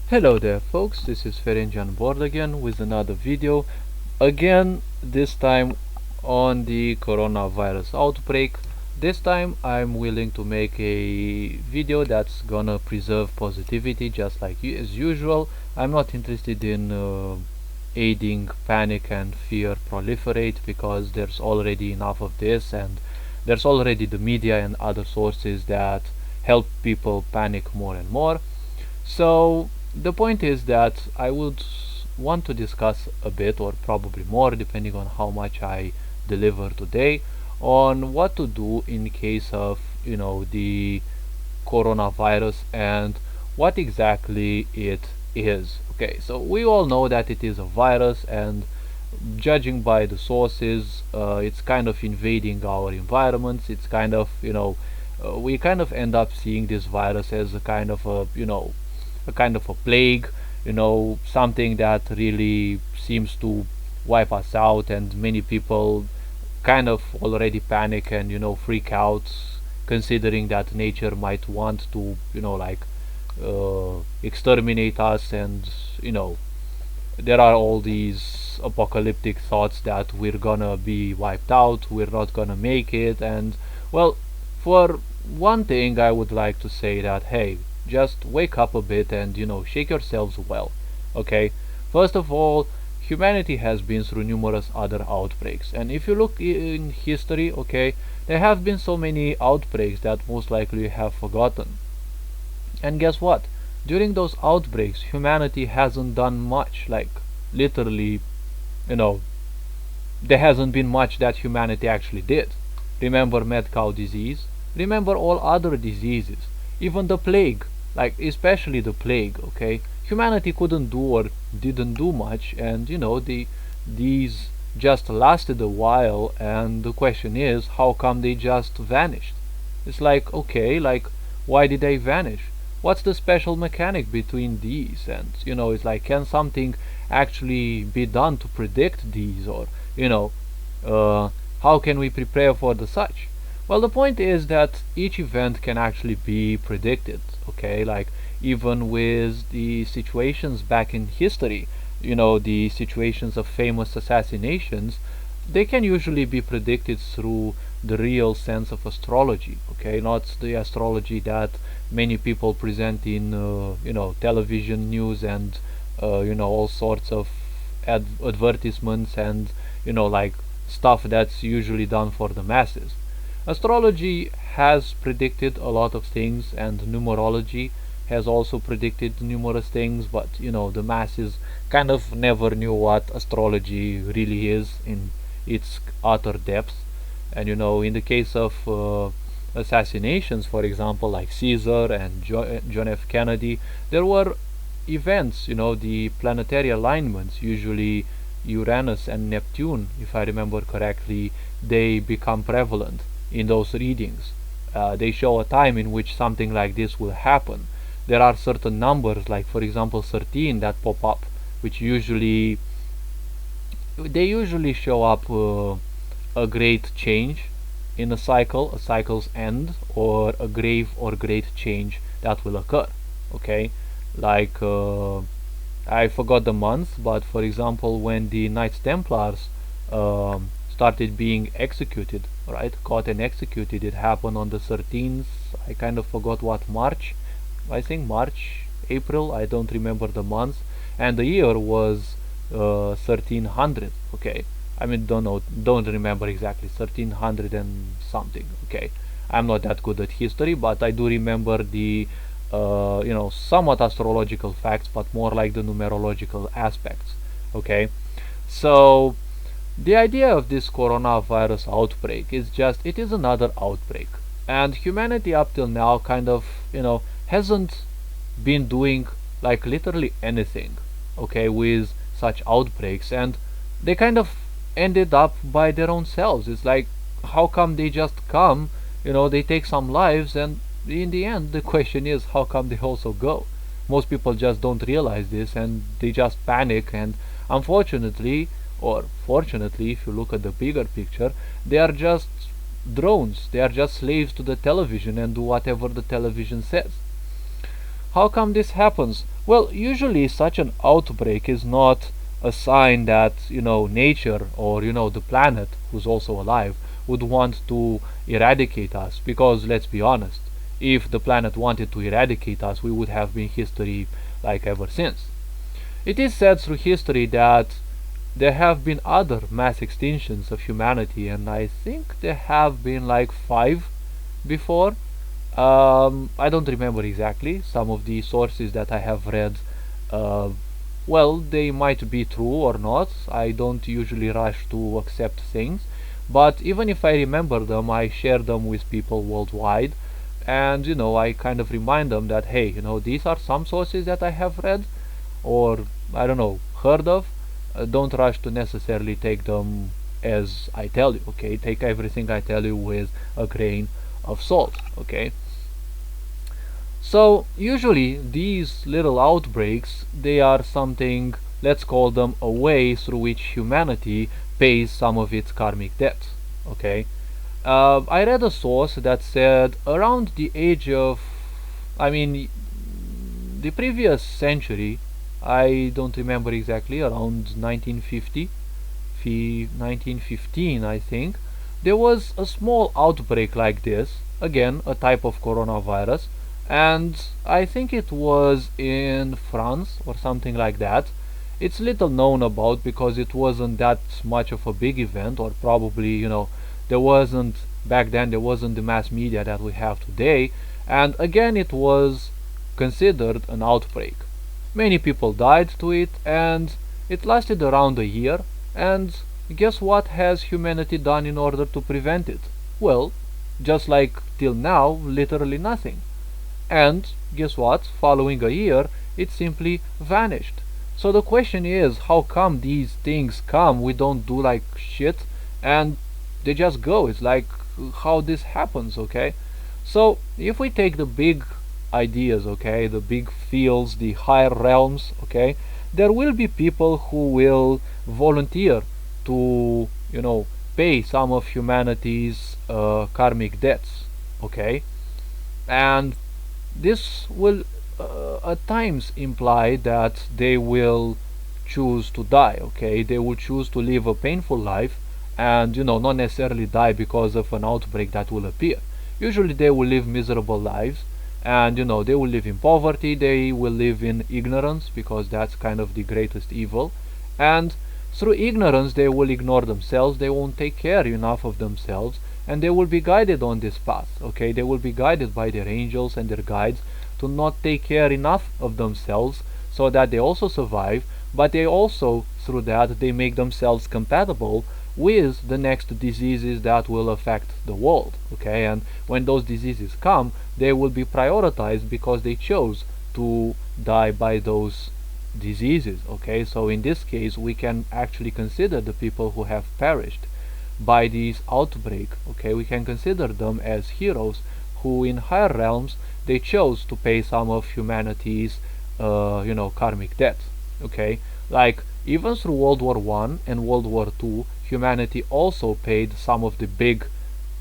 Hello there folks, this is Ferenc on board again with another video. Again, this time on the coronavirus outbreak. This time I'm willing to make a video that's gonna preserve positivity just like as usual. I'm not interested in aiding panic and fear proliferate because there's already enough of this, and there's already the media and other sources that help people panic more and more. So the point is that I would want to discuss a bit, or probably more depending on how much I deliver today, on what to do in case of the coronavirus and what exactly it is. Okay, so we all know that it is a virus, and judging by the sources, it's kind of invading our environments. It's kind of we kind of end up seeing this virus as a kind of a plague, something that really seems to wipe us out, and many people kind of already panic and freak out, considering that nature might want to exterminate us, and there are all these apocalyptic thoughts that we're gonna be wiped out, we're not gonna make it. And well, for one thing I would like to say that, hey, just wake up a bit and shake yourselves well. Okay, first of all, humanity has been through numerous other outbreaks, and if you look in history, okay, there have been so many outbreaks that most likely you have forgotten. And guess what? During those outbreaks, humanity hasn't done much. Like, literally, you know, there hasn't been much that humanity actually did. Remember mad cow disease? Remember all other diseases? Even the plague, like especially the plague, okay? Humanity couldn't do or didn't do much, and these just lasted a while, and the question is, how come they just vanished? It's like, okay, like, why did they vanish? What's the special mechanic between these? And it's like, can something actually be done to predict these, or uh, how can we prepare for the such? Well, the point is that each event can actually be predicted, okay? Like, even with the situations back in history, the situations of famous assassinations, they can usually be predicted through the real sense of astrology, okay? Not the astrology that many people present in television news, and all sorts of advertisements, and like stuff that's usually done for the masses. Astrology has predicted a lot of things, and numerology has also predicted numerous things, but the masses kind of never knew what astrology really is in its utter depth. And in the case of assassinations, for example, like Caesar and John F. Kennedy, there were events, the planetary alignments, usually Uranus and Neptune, if I remember correctly, they become prevalent in those readings. They show a time in which something like this will happen. There are certain numbers, like for example 13, that pop up, which usually show up a great change in a cycle, a cycle's end, or a grave or great change that will occur. Okay, like I forgot the month, but for example, when the Knights Templars started being executed, right, caught and executed, it happened on the 13th. I kind of forgot what March. I think March, April. I don't remember the month, and the year was 1300. Okay, I mean, don't remember exactly, 1300 and something. Okay, I'm not that good at history, but I do remember the somewhat astrological facts, but more like the numerological aspects. Okay, so the idea of this coronavirus outbreak is just, it is another outbreak, and humanity up till now kind of hasn't been doing like literally anything, okay, with such outbreaks, and they kind of ended up by their own selves. It's like, how come they just come, they take some lives, and in the end the question is, how come they also go? Most people just don't realize this, and they just panic, and unfortunately, or fortunately, if you look at the bigger picture, they are just drones. They are just slaves to the television and do whatever the television says. How come this happens? Well, usually such an outbreak is not a sign that, nature or, the planet, who's also alive, would want to eradicate us. Because, let's be honest, if the planet wanted to eradicate us, we would have been history like ever since. It is said through history that there have been other mass extinctions of humanity, and I think there have been like five before. I don't remember exactly. Some of the sources that I have read, uh, well, they might be true or not. I don't usually rush to accept things, but even if I remember them, I share them with people worldwide, and I kind of remind them that hey, these are some sources that I have read, or I don't know, heard of. Don't rush to necessarily take them as I tell you. Okay, take everything I tell you with a grain of salt. Okay. So usually these little outbreaks, they are something, let's call them a way through which humanity pays some of its karmic debts. Okay. I read a source that said around the age of, I mean, the previous century, I don't remember exactly, around 1950, 1915, I think, there was a small outbreak like this, again, a type of coronavirus, and I think it was in France or something like that. It's little known about because it wasn't that much of a big event, or probably, there wasn't, back then, there wasn't the mass media that we have today, and again, it was considered an outbreak. Many people died to it, and it lasted around a year, and guess what has humanity done in order to prevent it? Well, just like till now, literally nothing. And guess what? Following a year, it simply vanished. So the question is, how come these things come, we don't do like shit, and they just go? It's like how this happens, okay? So if we take the big ideas, okay, the big fields, the higher realms, okay, there will be people who will volunteer to, pay some of humanity's karmic debts, okay, and this will at times imply that they will choose to die, okay, they will choose to live a painful life, and not necessarily die because of an outbreak that will appear. Usually they will live miserable lives, and they will live in poverty, they will live in ignorance, because that's kind of the greatest evil, and through ignorance they will ignore themselves, they won't take care enough of themselves, and they will be guided on this path, okay, they will be guided by their angels and their guides to not take care enough of themselves so that they also survive, but they also, through that, they make themselves compatible with the next diseases that will affect the world, okay, and when those diseases come, they will be prioritized because they chose to die by those diseases, okay. So in this case we can actually consider the people who have perished by this outbreak, okay, we can consider them as heroes who in higher realms they chose to pay some of humanity's karmic debt, okay. Like even through World War I and World War II, humanity also paid some of the big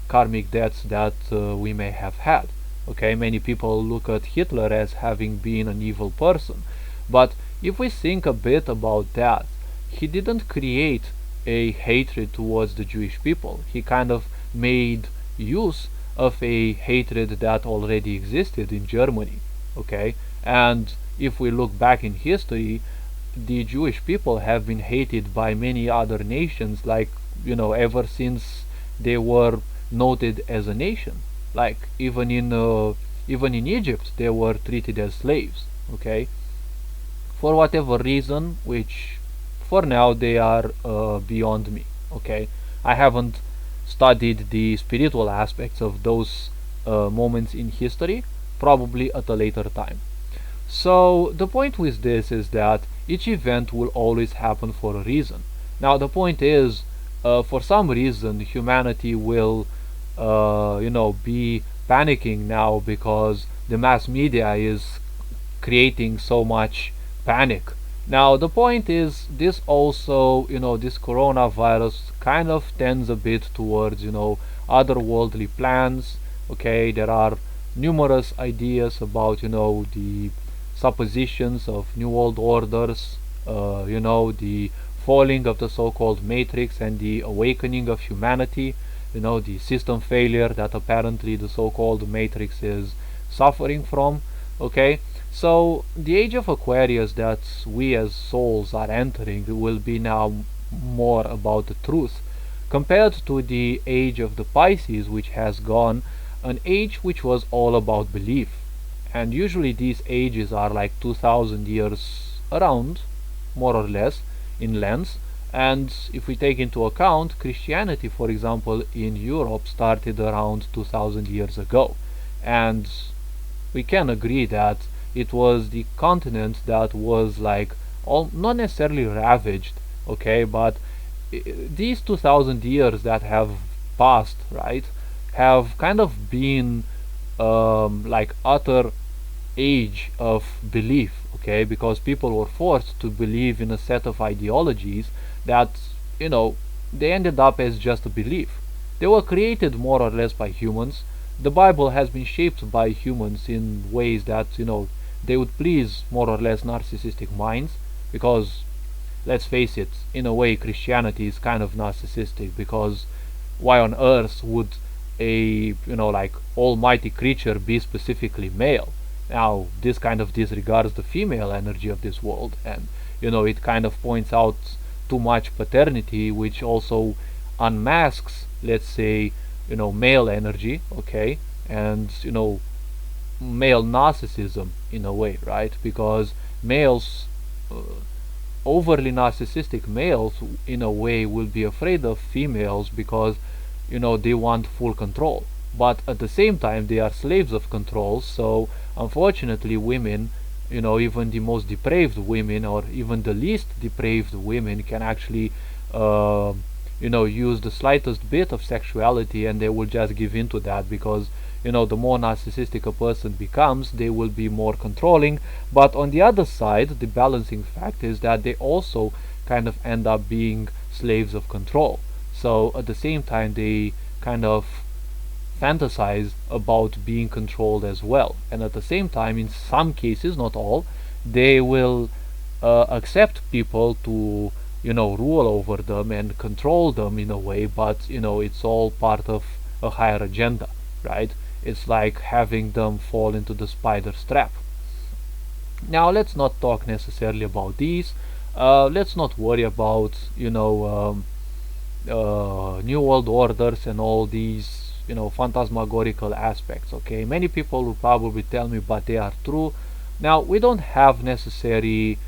karmic debts that we may have had, okay. Many people look at Hitler as having been an evil person, but if we think a bit about that, he didn't create a hatred towards the Jewish people. He kind of made use of a hatred that already existed in Germany, okay. And if we look back in history, the Jewish people have been hated by many other nations, like ever since they were noted as a nation. Like even in Egypt they were treated as slaves, okay, for whatever reason, which for now they are beyond me, okay. I haven't studied the spiritual aspects of those moments in history, probably at a later time. So the point with this is that each event will always happen for a reason. Now the point is, for some reason humanity will be panicking now because the mass media is creating so much panic. Now the point is, this also, this coronavirus kind of tends a bit towards, otherworldly plans, okay. There are numerous ideas about, the suppositions of new world orders, the falling of the so-called matrix and the awakening of humanity, the system failure that apparently the so-called matrix is suffering from. Okay, so the age of Aquarius that we as souls are entering will be now more about the truth, compared to the age of the Pisces, which has gone, an age which was all about belief. And usually these ages are like 2000 years around, more or less, in length. And if we take into account Christianity, for example, in Europe started around 2000 years ago. And we can agree that it was the continent that was like all, not necessarily ravaged, okay, but these 2000 years that have passed, right, have kind of been like utter age of belief, okay, because people were forced to believe in a set of ideologies that, you know, they ended up as just a belief. They were created more or less by humans. The Bible has been shaped by humans in ways that, they would please more or less narcissistic minds, because let's face it, in a way Christianity is kind of narcissistic, because why on earth would a, like almighty creature be specifically male? Now this kind of disregards the female energy of this world, and it kind of points out too much paternity, which also unmasks, let's say, male energy, okay, and male narcissism in a way, right? Because males, uh, overly narcissistic males in a way will be afraid of females, because they want full control, but at the same time they are slaves of control. So unfortunately women, even the most depraved women, or even the least depraved women, can actually uh, use the slightest bit of sexuality and they will just give in to that, because the more narcissistic a person becomes, they will be more controlling. But on the other side, the balancing fact is that they also kind of end up being slaves of control. So at the same time they kind of fantasize about being controlled as well, and at the same time, in some cases, not all, they will accept people to rule over them and control them in a way, but it's all part of a higher agenda, right? It's like having them fall into the spider's trap. Now let's not talk necessarily about these. Let's not worry about new world orders and all these phantasmagorical aspects. Okay, many people will probably tell me, but they are true. Now we don't have necessary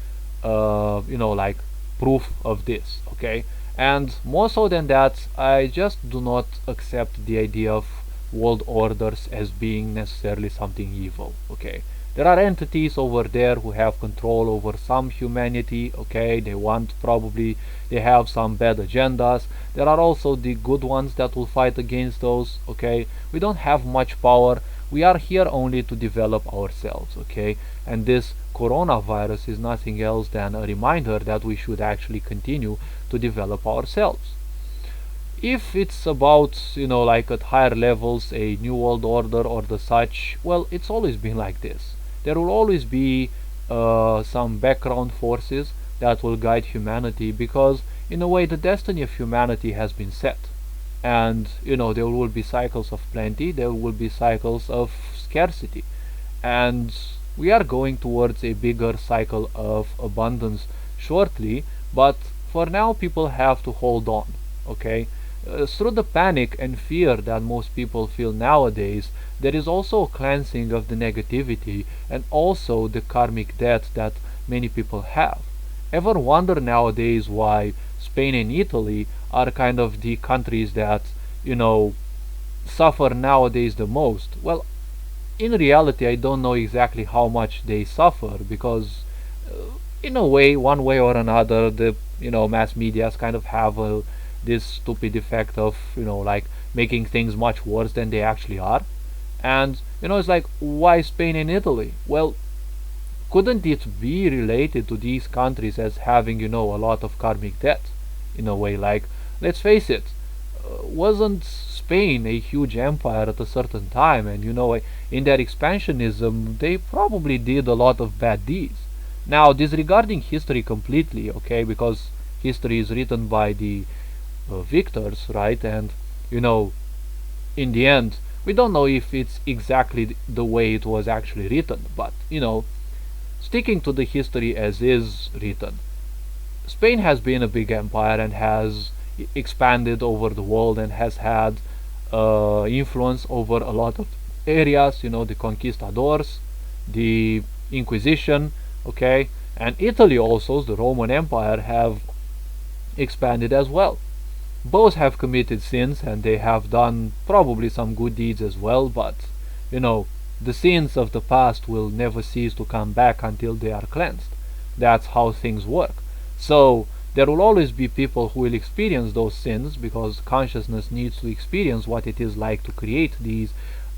like proof of this, okay, and more so than that, I just do not accept the idea of world orders as being necessarily something evil. Okay, there are entities over there who have control over some humanity. Okay, they have some bad agendas. There are also the good ones that will fight against those. Okay, we don't have much power. We are here only to develop ourselves. Okay, and this coronavirus is nothing else than a reminder that we should actually continue to develop ourselves. If it's about like at higher levels, a new world order or the such, well, it's always been like this. There will always be some background forces that will guide humanity, because in a way the destiny of humanity has been set. And there will be cycles of plenty, there will be cycles of scarcity, and we are going towards a bigger cycle of abundance shortly. But for now people have to hold on. Okay, through the panic and fear that most people feel nowadays, there is also a cleansing of the negativity and also the karmic debt that many people have. Ever wonder nowadays why Spain and Italy are kind of the countries that suffer nowadays the most? Well, in reality I don't know exactly how much they suffer, because in a way, one way or another, the mass medias kind of have this stupid effect of like making things much worse than they actually are. And it's like, why Spain and Italy? Well, couldn't it be related to these countries as having a lot of karmic debt? In a way, like, let's face it, wasn't Spain a huge empire at a certain time, and in their expansionism they probably did a lot of bad deeds. Now, disregarding history completely, okay, because history is written by the victors, right? And you know in the end, we don't know if it's exactly the way it was actually written, but sticking to the history as is written, Spain has been a big empire and has expanded over the world and has had influence over a lot of areas. The conquistadors, the Inquisition, okay, and Italy also, the Roman Empire, have expanded as well. Both have committed sins and they have done probably some good deeds as well, but you know, the sins of the past will never cease to come back until they are cleansed. That's how things work. So there will always be people who will experience those sins because consciousness needs to experience what it is like to create these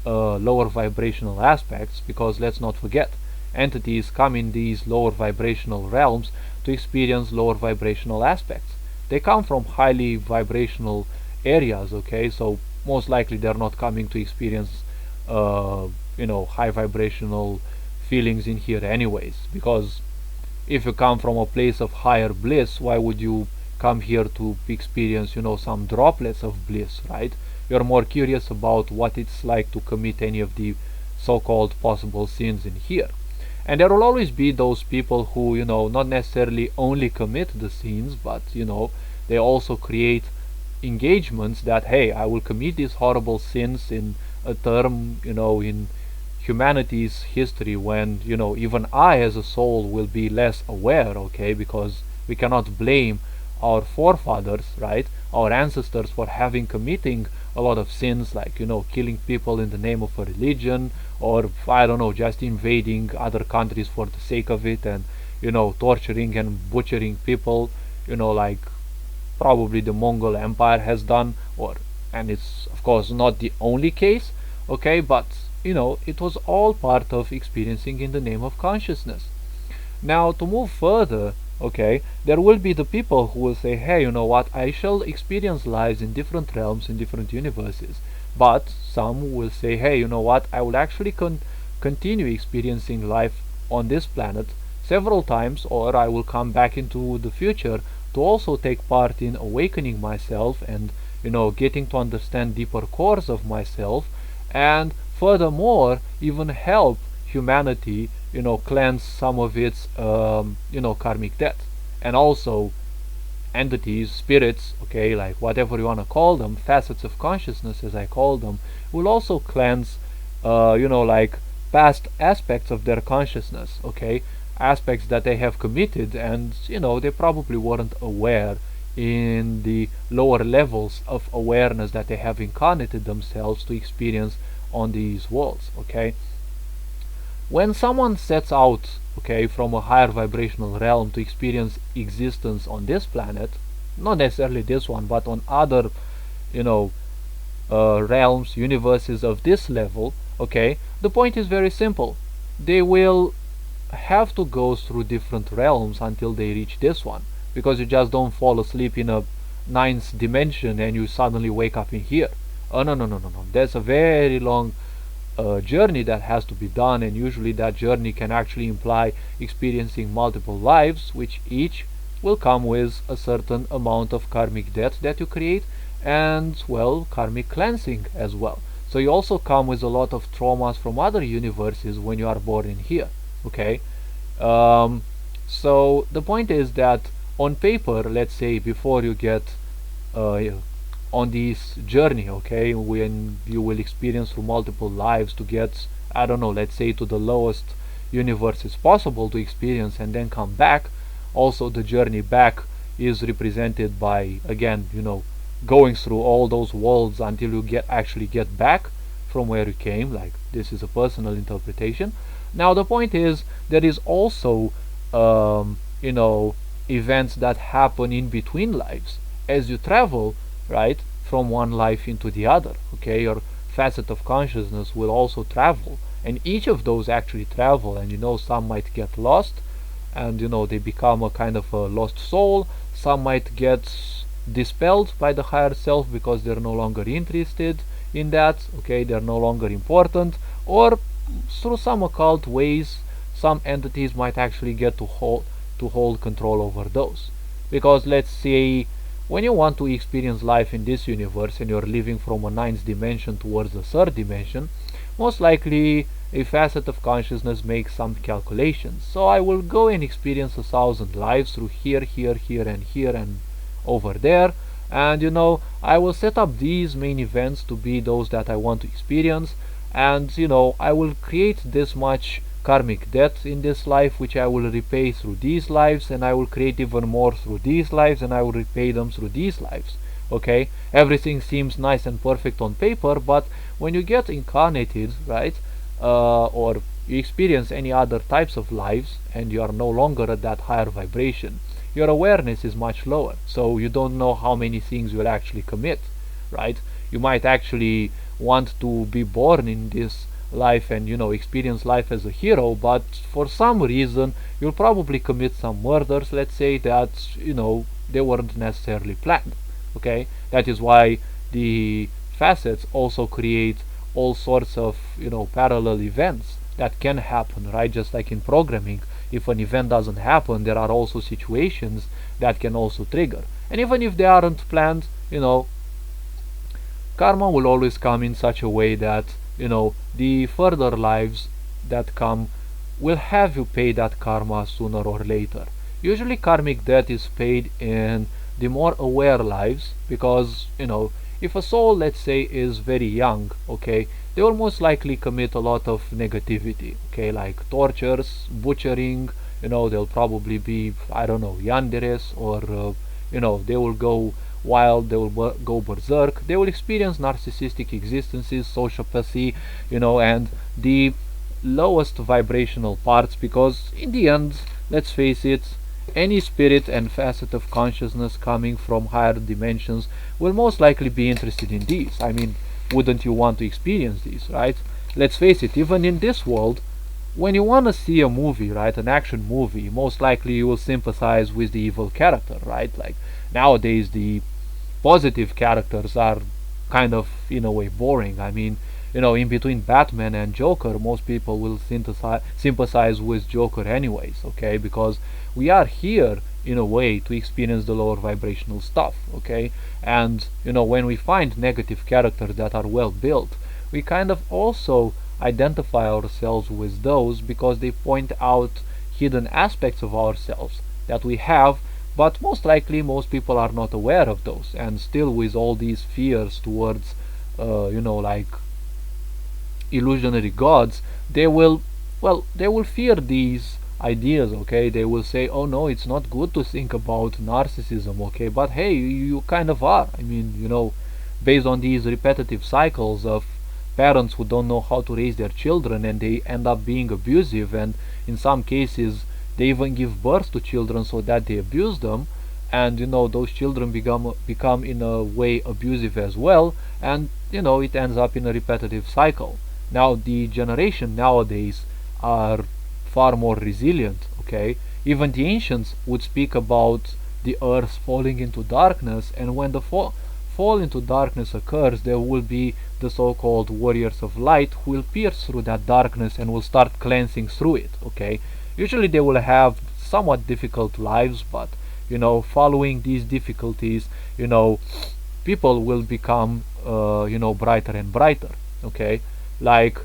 lower vibrational aspects, because let's not forget, entities come in these lower vibrational realms to experience lower vibrational aspects. They come from highly vibrational areas, okay? So most likely they're not coming to experience high vibrational feelings in here anyways, because if you come from a place of higher bliss, why would you come here to experience some droplets of bliss, right? You're more curious about what it's like to commit any of the so-called possible sins in here. And there will always be those people who not necessarily only commit the sins, but they also create engagements that, hey, I will commit these horrible sins in a term in humanity's history when even I as a soul will be less aware, okay, because we cannot blame our forefathers, right, our ancestors, for having committing a lot of sins, like killing people in the name of a religion, or I don't know, just invading other countries for the sake of it, and torturing and butchering people, like probably the Mongol Empire has done. And it's of course not the only case, okay, but it was all part of experiencing in the name of consciousness. Now, to move further, okay, there will be the people who will say, hey, you know what, I shall experience lives in different realms, in different universes. But some will say, hey, you know what, I will actually continue experiencing life on this planet several times, or I will come back into the future to also take part in awakening myself and getting to understand deeper cores of myself, and furthermore even help humanity cleanse some of its karmic debt. And also entities, spirits, okay, like whatever you want to call them, facets of consciousness as I call them, will also cleanse like past aspects of their consciousness, okay, aspects that they have committed and they probably weren't aware in the lower levels of awareness that they have incarnated themselves to experience on these worlds, okay. When someone sets out, okay, from a higher vibrational realm to experience existence on this planet, not necessarily this one, but on other realms, universes of this level, okay, the point is very simple. They will have to go through different realms until they reach this one, because you just don't fall asleep in a ninth dimension and you suddenly wake up in here. Oh, no. There's a very long journey that has to be done, and usually that journey can actually imply experiencing multiple lives, which each will come with a certain amount of karmic debt that you create, and well, karmic cleansing as well. So you also come with a lot of traumas from other universes when you are born in here, okay. So the point is that on paper, let's say before you get on this journey, okay, when you will experience through multiple lives to get, I don't know, let's say to the lowest universe is possible to experience and then come back. Also the journey back is represented by, again, going through all those worlds until you actually get back from where you came. Like, this is a personal interpretation. Now the point is, there is also events that happen in between lives as you travel, right, from one life into the other, okay. Your facet of consciousness will also travel, and each of those actually travel, and some might get lost and they become a kind of a lost soul. Some might get dispelled by the higher self because they're no longer interested, in that, okay, they're no longer important, or through some occult ways some entities might actually get to hold control over those. Because let's say when you want to experience life in this universe and you're living from a ninth dimension towards the third dimension, most likely a facet of consciousness makes some calculations. So I will go and experience 1,000 lives through here, here, and over there. And I will set up these main events to be those that I want to experience. And I will create this much karmic debt in this life, which I will repay through these lives, and I will create even more through these lives, and I will repay them through these lives. Okay, everything seems nice and perfect on paper, but when you get incarnated, right, or you experience any other types of lives and you are no longer at that higher vibration, your awareness is much lower, so you don't know how many things you will actually commit, right? You might actually want to be born in this life and experience life as a hero, but for some reason you'll probably commit some murders, let's say, that they weren't necessarily planned. Okay, that is why the facets also create all sorts of parallel events that can happen, right? Just like in programming, if an event doesn't happen, there are also situations that can also trigger, and even if they aren't planned, karma will always come in such a way that the further lives that come will have you pay that karma sooner or later. Usually karmic debt is paid in the more aware lives, because if a soul, let's say, is very young, okay, they will most likely commit a lot of negativity, okay, like tortures, butchering, they'll probably be, I don't know, yanderes, or they will go wild, they will go berserk, they will experience narcissistic existences, sociopathy, and the lowest vibrational parts, because in the end, let's face it, any spirit and facet of consciousness coming from higher dimensions will most likely be interested in these. I mean, wouldn't you want to experience these, right? Let's face it, even in this world, when you want to see a movie, right, an action movie, most likely you will sympathize with the evil character, right? Like nowadays the positive characters are kind of in a way boring. I mean, in between Batman and Joker, most people will sympathize with Joker anyways, okay, because we are here in a way to experience the lower vibrational stuff, okay, and when we find negative characters that are well built, we kind of also identify ourselves with those, because they point out hidden aspects of ourselves that we have, but most likely most people are not aware of those, and still with all these fears towards like illusionary gods, they will fear these ideas, okay, they will say, oh no, it's not good to think about narcissism, okay, but hey, you kind of are. I mean, based on these repetitive cycles of parents who don't know how to raise their children, and they end up being abusive, and in some cases they even give birth to children so that they abuse them, and those children become in a way abusive as well, and it ends up in a repetitive cycle. Now the generation nowadays are far more resilient, okay, even the ancients would speak about the earth falling into darkness, and when the fall into darkness occurs, there will be the so-called warriors of light who will pierce through that darkness and will start cleansing through it, okay. Usually they will have somewhat difficult lives, but following these difficulties, people will become brighter and brighter, okay. Like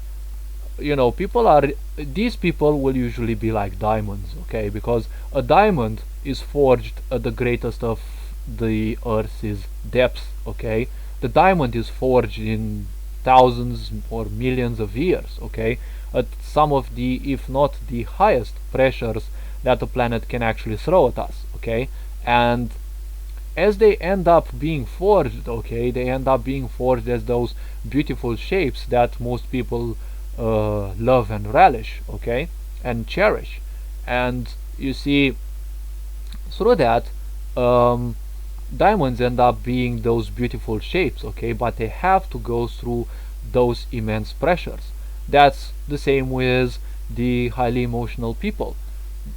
these people will usually be like diamonds, okay, because a diamond is forged at the greatest of the earth's depths, okay. The diamond is forged in thousands or millions of years, okay, at some of the, if not the highest pressures that the planet can actually throw at us, okay. And as they end up being forged, okay, they end up being forged as those beautiful shapes that most people love and relish, okay, and cherish. And you see, through that, diamonds end up being those beautiful shapes, okay, but they have to go through those immense pressures. That's the same with the highly emotional people.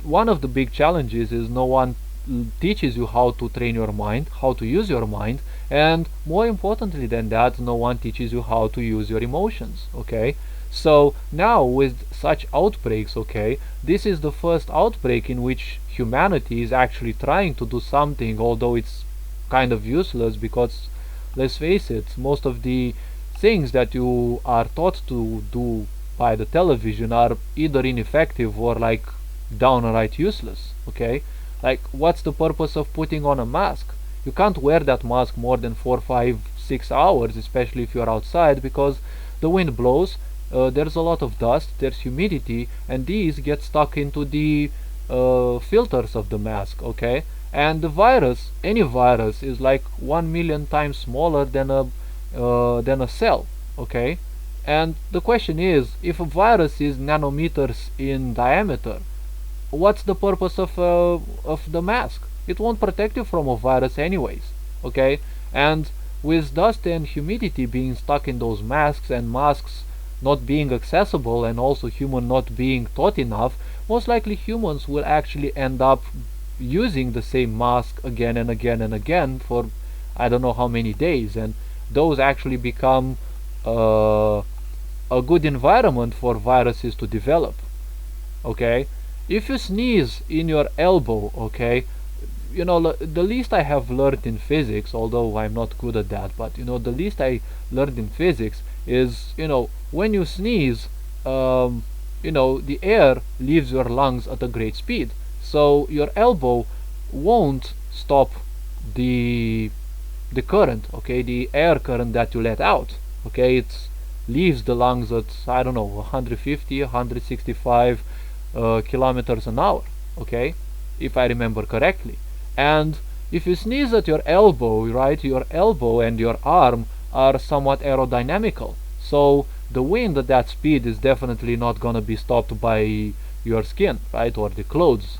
One of the big challenges is no one teaches you how to train your mind, how to use your mind, and more importantly than that, no one teaches you how to use your emotions. Okay, so now with such outbreaks, okay, this is the first outbreak in which humanity is actually trying to do something, although it's kind of useless because, let's face it, most of the things that you are taught to do by the television are either ineffective or like downright useless. Okay, like what's the purpose of putting on a mask? You can't wear that mask more than 4, 5, 6 hours, especially if you're outside, because the wind blows, there's a lot of dust, there's humidity, and these get stuck into the filters of the mask. Okay, and the virus, any virus, is like 1 million times smaller than a cell. Okay, and the question is, if a virus is nanometers in diameter, what's the purpose of the mask? It won't protect you from a virus anyways. Okay, and with dust and humidity being stuck in those masks, and masks not being accessible, and also human not being taught enough, most likely humans will actually end up using the same mask again and again and again for I don't know how many days, and those actually become a good environment for viruses to develop. Okay, if you sneeze in your elbow, okay, you know, the least I have learned in physics, although I'm not good at that, but you know, the least I learned in physics is, you know, when you sneeze, you know, the air leaves your lungs at a great speed, so your elbow won't stop the current, okay, the air current that you let out. Okay, it leaves the lungs at, I don't know, 150, 165 kilometers an hour. Okay, if I remember correctly. And if you sneeze at your elbow, right, your elbow and your arm are somewhat aerodynamical, so the wind at that speed is definitely not gonna be stopped by your skin, right, or the clothes.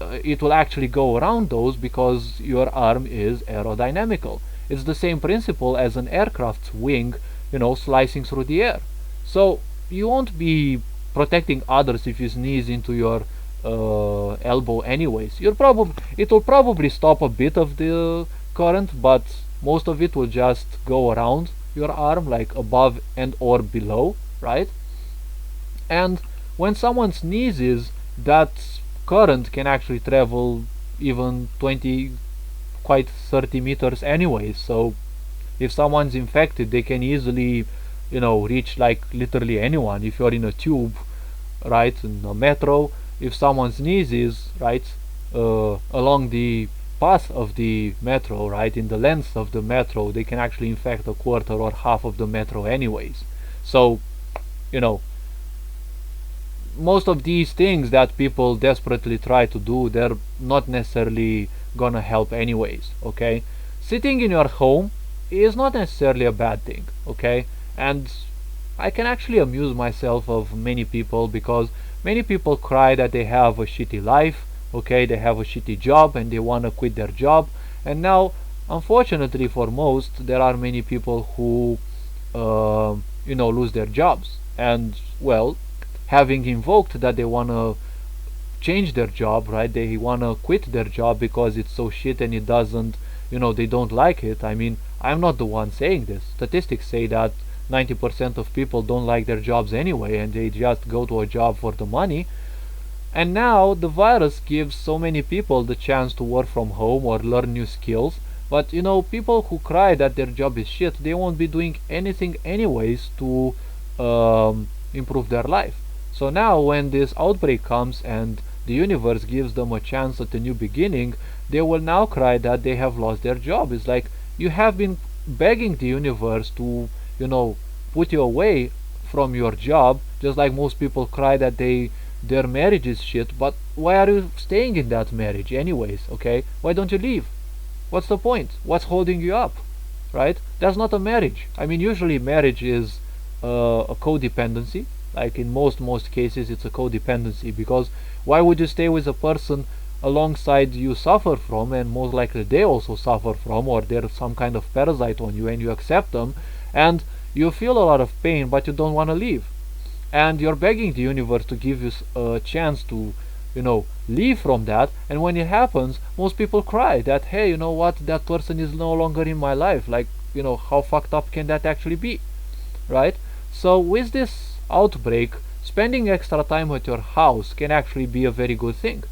It will actually go around those because your arm is aerodynamical. It's the same principle as an aircraft's wing, you know, slicing through the air. So you won't be protecting others if you sneeze into your elbow anyways. It will probably stop a bit of the current, but most of it will just go around your arm, like above and or below, right? And when someone sneezes, that current can actually travel even 20, quite 30 meters anyways. So if someone's infected, they can easily, you know, reach like literally anyone. If you're in a tube, right, in a metro, if someone sneezes, right, along the path of the metro, right, in the length of the metro, they can actually infect a quarter or half of the metro anyways. So, you know, most of these things that people desperately try to do, they're not necessarily gonna help anyways. Okay, sitting in your home is not necessarily a bad thing. Okay, and I can actually amuse myself of many people, because many people cry that they have a shitty life. Okay, they have a shitty job and they want to quit their job, and now unfortunately for most, there are many people who you know, lose their jobs, and well, having invoked that they want to change their job, right, they want to quit their job because it's so shit and it doesn't, you know, they don't like it. I mean, I'm not the one saying this. Statistics say that 90% of people don't like their jobs anyway, and they just go to a job for the money. And now the virus gives so many people the chance to work from home or learn new skills, but you know, people who cry that their job is shit, they won't be doing anything anyways to improve their life. So now when this outbreak comes and the universe gives them a chance at a new beginning, they will now cry that they have lost their job. It's like you have been begging the universe to, you know, put you away from your job, just like most people cry that their marriage is shit, but why are you staying in that marriage anyways? Okay, why don't you leave? What's the point? What's holding you up? Right? That's not a marriage. I mean, usually marriage is a codependency. Like in most cases, it's a codependency, because why would you stay with a person alongside you suffer from, and most likely they also suffer from, or they're some kind of parasite on you, and you accept them, and you feel a lot of pain, but you don't want to leave, and you're begging the universe to give you a chance to leave from that. And when it happens, most people cry that, hey, you know what, that person is no longer in my life. Like, how fucked up can that actually be, right? So with this outbreak, spending extra time at your house can actually be a very good thing.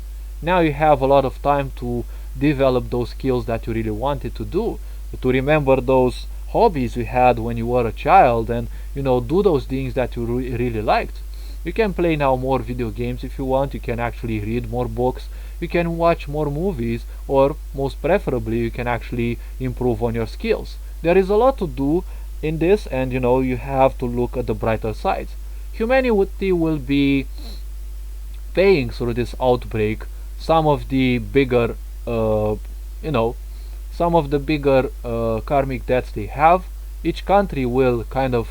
Now you have a lot of time to develop those skills that you really wanted to do, to remember those hobbies you had when you were a child, and do those things that you really liked. You can play now more video games if you want. You can actually read more books. You can watch more movies, or most preferably, you can actually improve on your skills. There is a lot to do in this, and you have to look at the brighter sides. Humanity will be paying through this outbreak some of the bigger, you know, some of the bigger karmic debts they have. Each country will kind of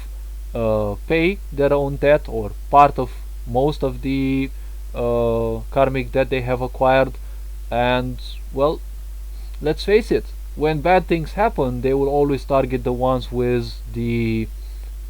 pay their own debt, or part of most of the karmic debt they have acquired. And well, let's face it, when bad things happen, they will always target the ones with the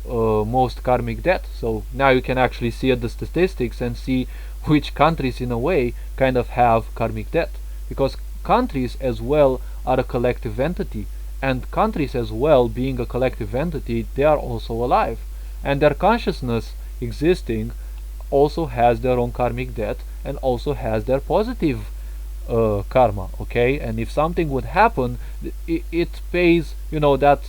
most karmic debt. So now you can actually see at the statistics and see which countries in a way kind of have karmic debt, because countries as well are a collective entity, and countries as well being a collective entity, they are also alive, and their consciousness existing also has their own karmic debt and also has their positive karma. Okay, and if something would happen, it pays, that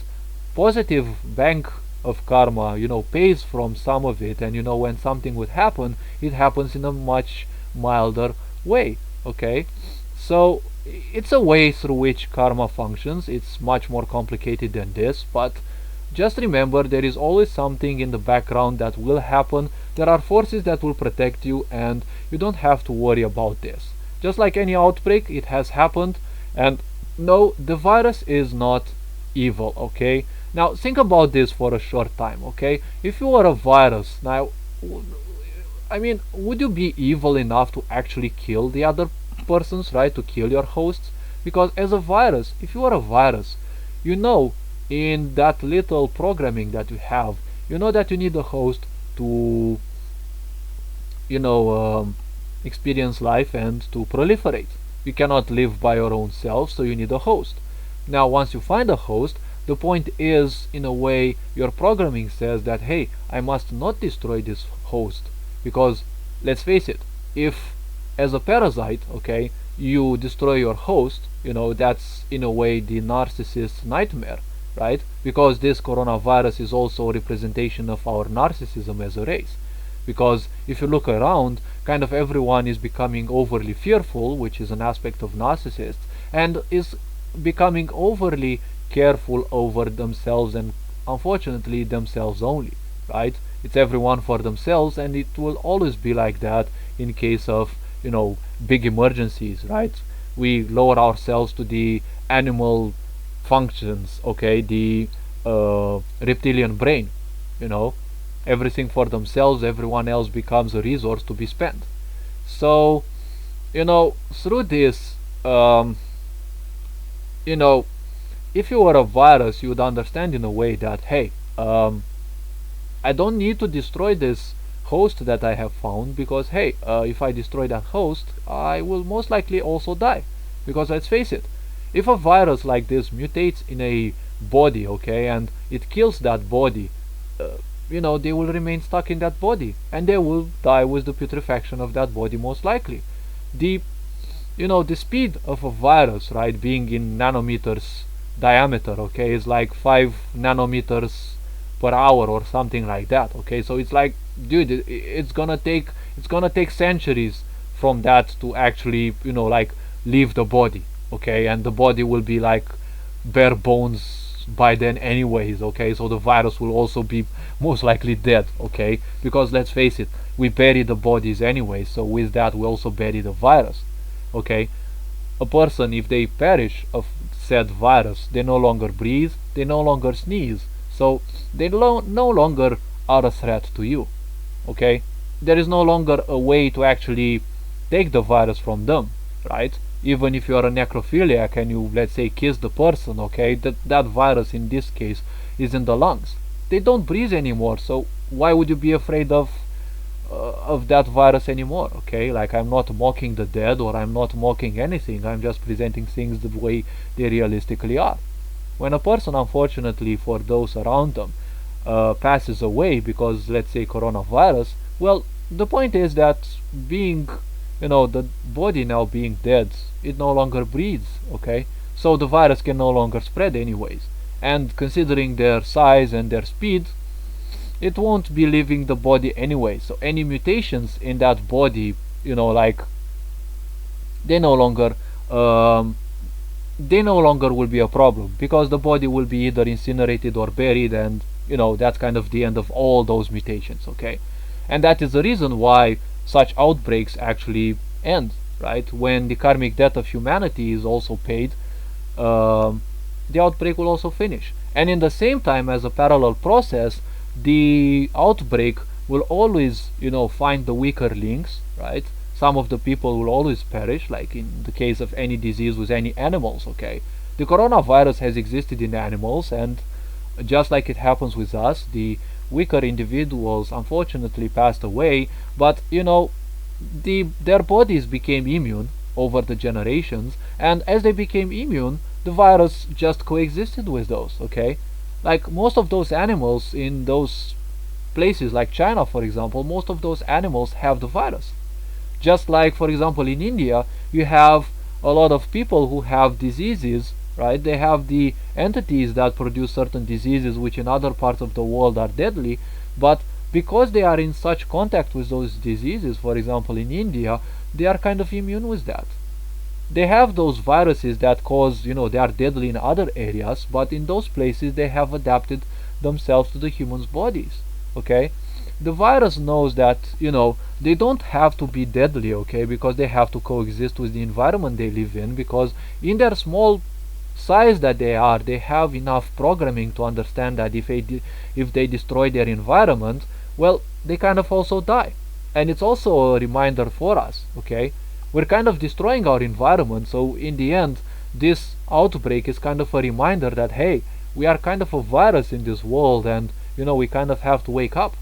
positive bank of karma, pays from some of it. And when something would happen, it happens in a much milder way. Okay, so it's a way through which karma functions. It's much more complicated than this, but just remember, there is always something in the background that will happen. There are forces that will protect you, and you don't have to worry about this. Just like any outbreak, it has happened. And no, the virus is not evil. Okay, now think about this for a short time. Okay, if you were a virus now, I mean, would you be evil enough to actually kill the other persons, right? To kill your hosts? Because as a virus, if you are a virus, in that little programming that you have, that you need a host to experience life and to proliferate. You cannot live by your own self, so you need a host. Now once you find a host, the point is, in a way, your programming says that, hey, I must not destroy this host, because let's face it, if as a parasite, okay, you destroy your host, that's in a way the narcissist's nightmare, right? Because this coronavirus is also a representation of our narcissism as a race. Because if you look around, kind of everyone is becoming overly fearful, which is an aspect of narcissists, and is becoming overly careful over themselves, and unfortunately themselves only, right? It's everyone for themselves, and it will always be like that in case of big emergencies, right? We lower ourselves to the animal functions, okay, the reptilian brain, everything for themselves, everyone else becomes a resource to be spent. So through this, if you were a virus, you would understand in a way that, hey, I don't need to destroy this host that I have found, because hey, if I destroy that host, I will most likely also die. Because let's face it, if a virus like this mutates in a body, okay, and it kills that body, they will remain stuck in that body, and they will die with the putrefaction of that body most likely. The speed of a virus, right, being in nanometers diameter, okay, is like 5 nanometers per hour or something like that. Okay, so it's like, dude, it's gonna take centuries from that to actually like leave the body. Okay, and the body will be like bare bones by then anyways. Okay, so the virus will also be most likely dead. Okay, because let's face it, we bury the bodies anyway, so with that we also bury the virus. Okay, a person, if they perish of said virus, they no longer breathe, they no longer sneeze, so they no longer are a threat to you. Okay, there is no longer a way to actually take the virus from them, right? Even if you are a necrophiliac and you, let's say, kiss the person, okay, that virus in this case is in the lungs. They don't breathe anymore, so why would you be afraid of of that virus anymore. Okay, like I'm not mocking the dead or I'm not mocking anything. I'm just presenting things the way they realistically are. When a person, unfortunately for those around them, passes away because, let's say, coronavirus, well, the point is that being, the body now being dead, it no longer breathes, okay? So the virus can no longer spread anyways. And considering their size and their speed, it won't be leaving the body anyway. So any mutations in that body, like they no longer um, they no longer will be a problem because the body will be either incinerated or buried, and that's kind of the end of all those mutations. Okay, and that is the reason why such outbreaks actually end, right? When the karmic debt of humanity is also paid, um, the outbreak will also finish. And in the same time, as a parallel process, the outbreak will always, find the weaker links, right? Some of the people will always perish, like in the case of any disease with any animals, okay? The coronavirus has existed in animals, and just like it happens with us, the weaker individuals unfortunately passed away, but their bodies became immune over the generations, and as they became immune, the virus just coexisted with those, okay? Like most of those animals in those places, like China, for example, most of those animals have the virus. Just like, for example, in India, you have a lot of people who have diseases, right? They have the entities that produce certain diseases which in other parts of the world are deadly, but because they are in such contact with those diseases, for example, in India, they are kind of immune with that. They have those viruses that cause, they are deadly in other areas, but in those places they have adapted themselves to the humans' bodies, okay? The virus knows that, they don't have to be deadly, okay, because they have to coexist with the environment they live in, because in their small size that they are, they have enough programming to understand that if they destroy their environment, well, they kind of also die. And it's also a reminder for us, okay? We're kind of destroying our environment, so in the end, this outbreak is kind of a reminder that, hey, we are kind of a virus in this world, and, we kind of have to wake up,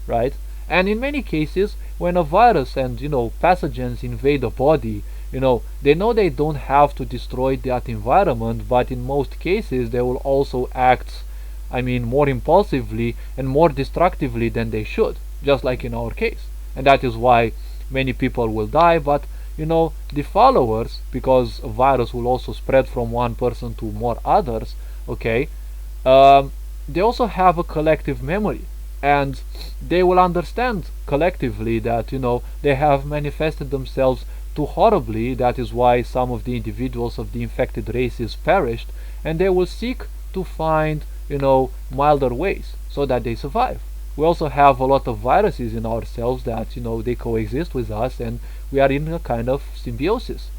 right? And in many cases, when a virus and, pathogens invade a body, they know they don't have to destroy that environment, but in most cases, they will also act, more impulsively and more destructively than they should, just like in our case. And that is why many people will die, but the followers, because a virus will also spread from one person to more others, okay, they also have a collective memory, and they will understand collectively that they have manifested themselves too horribly. That is why some of the individuals of the infected races perished, and they will seek to find milder ways so that they survive. We also have a lot of viruses in ourselves that they coexist with us, and we are in a kind of symbiosis.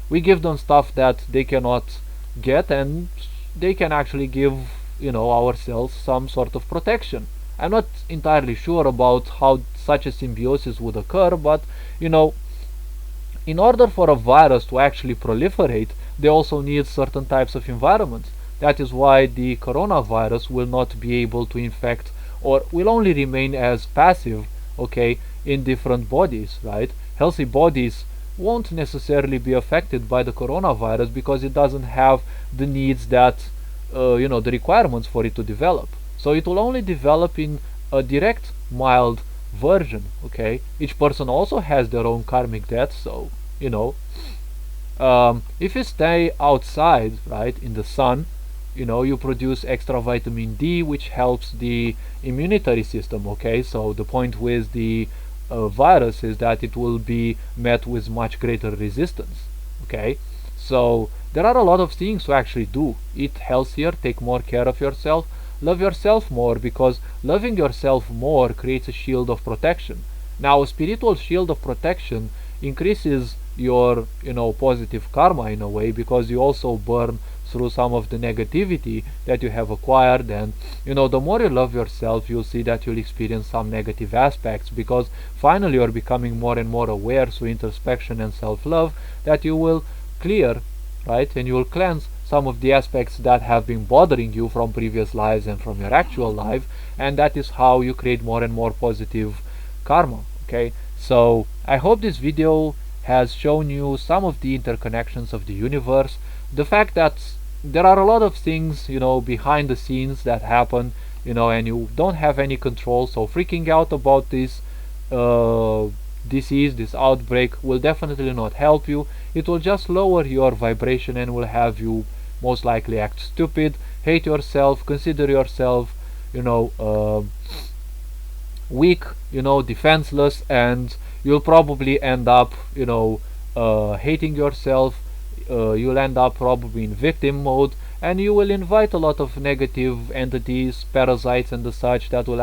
We give them stuff that they cannot get, and they can actually give ourselves some sort of protection. I'm not entirely sure about how such a symbiosis would occur, but in order for a virus to actually proliferate, they also need certain types of environments. That is why the coronavirus will not be able to infect, or will only remain as passive, okay, in different bodies, right? Healthy bodies won't necessarily be affected by the coronavirus because it doesn't have the needs that, the requirements for it to develop. So it will only develop in a direct, mild version, okay? Each person also has their own karmic debt, so, if you stay outside, right, in the sun, you produce extra vitamin D, which helps the immunity system, okay? So the point with the virus is that it will be met with much greater resistance, okay? So there are a lot of things to actually do. Eat healthier, take more care of yourself, love yourself more, because loving yourself more creates a shield of protection. Now, a spiritual shield of protection increases your, positive karma in a way, because you also burn through some of the negativity that you have acquired, and the more you love yourself, you'll see that you'll experience some negative aspects, because finally you're becoming more and more aware through introspection and self-love that you will clear, right, and you will cleanse some of the aspects that have been bothering you from previous lives and from your actual life, and that is how you create more and more positive karma, Okay, so I hope this video has shown you some of the interconnections of the universe, the fact that there are a lot of things, behind the scenes that happen, and you don't have any control. So freaking out about this uh, disease, this outbreak, will definitely not help you. It will just lower your vibration and will have you most likely act stupid, hate yourself, consider yourself, you know, uh, weak, defenseless, and you'll probably end up, hating yourself. You'll end up probably in victim mode, and you will invite a lot of negative entities, parasites, and the such that will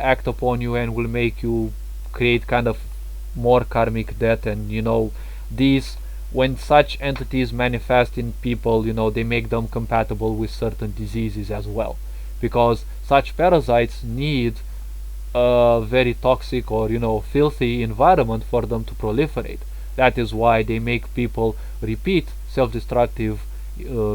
act upon you and will make you create kind of more karmic debt. And these when such entities manifest in people, they make them compatible with certain diseases as well, because such parasites need a very toxic or filthy environment for them to proliferate. That is why they make people repeat self-destructive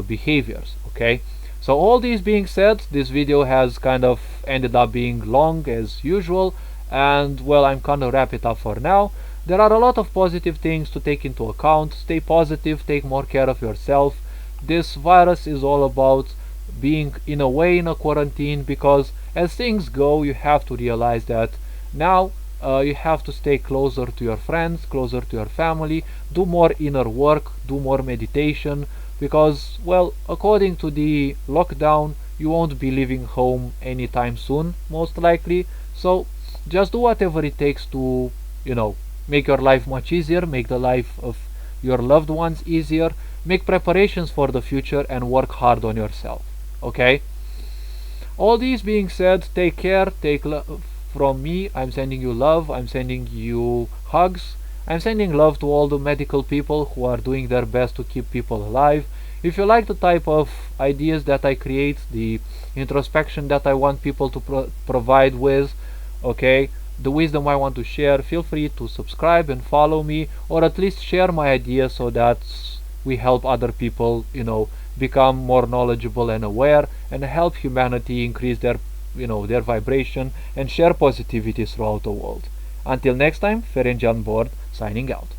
behaviors. Okay, so all these being said, this video has kind of ended up being long as usual, and well, I'm gonna wrap it up for now. There are a lot of positive things to take into account. Stay positive, take more care of yourself. This virus is all about being in a way in a quarantine, because as things go, you have to realize that now you have to stay closer to your friends, closer to your family, do more inner work, do more meditation, because, well, according to the lockdown, you won't be leaving home anytime soon, most likely. So just do whatever it takes to, make your life much easier, make the life of your loved ones easier, make preparations for the future, and work hard on yourself. Okay? All these being said, take care, take love from me. I'm sending you love, I'm sending you hugs, I'm sending love to all the medical people who are doing their best to keep people alive. If you like the type of ideas that I create, the introspection that I want people to provide with, okay, the wisdom I want to share, feel free to subscribe and follow me, or at least share my ideas so that we help other people, become more knowledgeable and aware, and help humanity increase their vibration and share positivity throughout the world. Until next time, Ferenc on board, signing out.